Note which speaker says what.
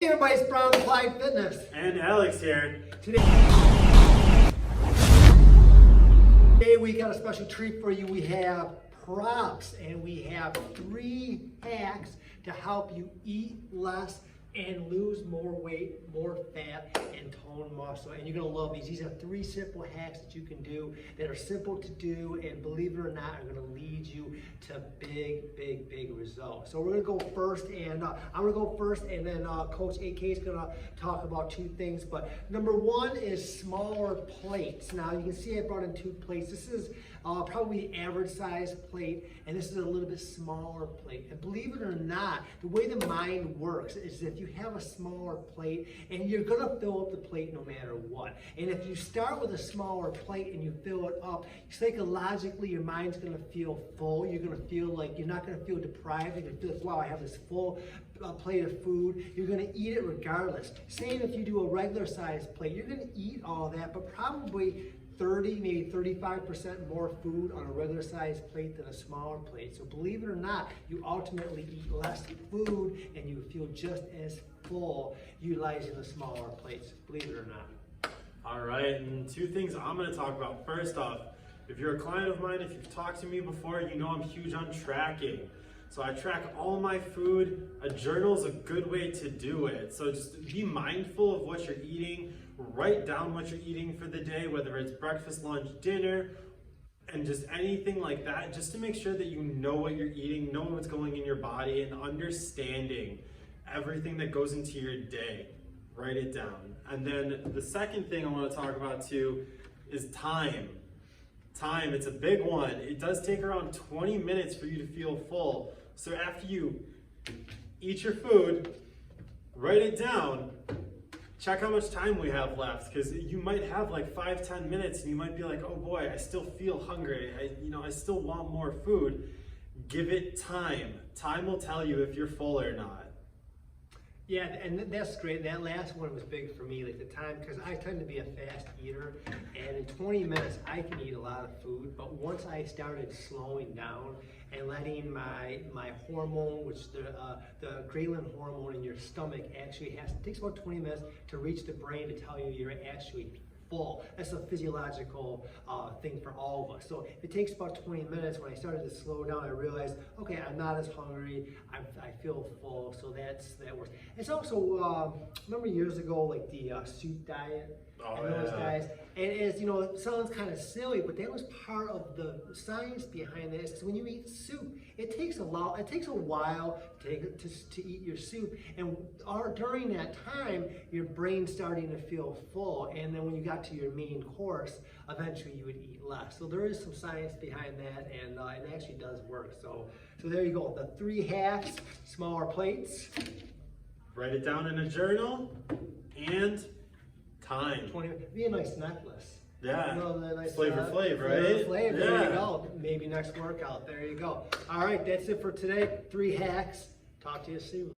Speaker 1: everybody, it's Brown Clyde Fitness.
Speaker 2: And Alex here.
Speaker 1: Today we got a special treat for you. We have props and we have 3 hacks to help you eat less and lose more weight, more fat, and tone muscle. And you're gonna love these. These are 3 simple hacks that you can do that are simple to do, and believe it or not, are gonna lead you to big results. So we're gonna go first, and I'm gonna go first, and then Coach AK is gonna talk about 2 things. But number 1 is smaller plates. Now you can see I brought in 2 plates. This is probably the average size plate, and this is a little bit smaller plate. And believe it or not, the way the mind works is if you have a smaller plate, and you're gonna fill up the plate no matter what. And if you start with a smaller plate and you fill it up, psychologically your mind's gonna feel full. You're gonna feel like you're not gonna feel deprived. You're gonna feel like, wow, I have this full plate of food. You're gonna eat it regardless. Same if you do a regular size plate, you're gonna eat all that, but probably 30, maybe 35% more food on a regular sized plate than a smaller plate. So believe it or not, you ultimately eat less food and you feel just as full utilizing the smaller plates, believe it or not.
Speaker 2: All right, and 2 things I'm gonna talk about. First off, if you're a client of mine, if you've talked to me before, you know I'm huge on tracking. So I track all my food. A journal is a good way to do it. So just be mindful of what you're eating. Write down what you're eating for the day, whether it's breakfast, lunch, dinner, and just anything like that, just to make sure that you know what you're eating, know what's going in your body, and understanding everything that goes into your day. Write it down. And then the second thing I want to talk about too is time. Time, it's a big one. It does take around 20 minutes for you to feel full. So after you eat your food, write it down. Check how much time we have left, because you might have like 5-10 minutes and you might be like, oh boy, I still feel hungry. I still want more food. Give it time. Time will tell you if you're full or not.
Speaker 1: Yeah, and that's great. That last one was big for me, like the time, because I tend to be a fast eater, and in 20 minutes I can eat a lot of food. But once I started slowing down and letting my hormone, which the ghrelin hormone in your stomach actually takes about 20 minutes to reach the brain to tell you you're actually full. That's a physiological thing for all of us. So it takes about 20 minutes. When I started to slow down, I realized, okay, I'm not as hungry. I feel full, so that works. It's also, remember years ago, like the soup diet? And those diets. And it's, it sounds kind of silly, but that was part of the science behind this. Because when you eat soup, it takes a while to eat your soup. And during that time, your brain's starting to feel full. And then when you got to your main course, eventually you would eat less. So there is some science behind that, and it actually does work. So there you go. The 3 hacks, smaller plates.
Speaker 2: Write it down in a journal, and time.
Speaker 1: Be a nice necklace.
Speaker 2: Yeah.
Speaker 1: Nice,
Speaker 2: Flavor Flav, right?
Speaker 1: Flavor Flav,
Speaker 2: Yeah.
Speaker 1: There you go. Maybe next workout. There you go. All right, that's it for today. 3 hacks. Talk to you soon.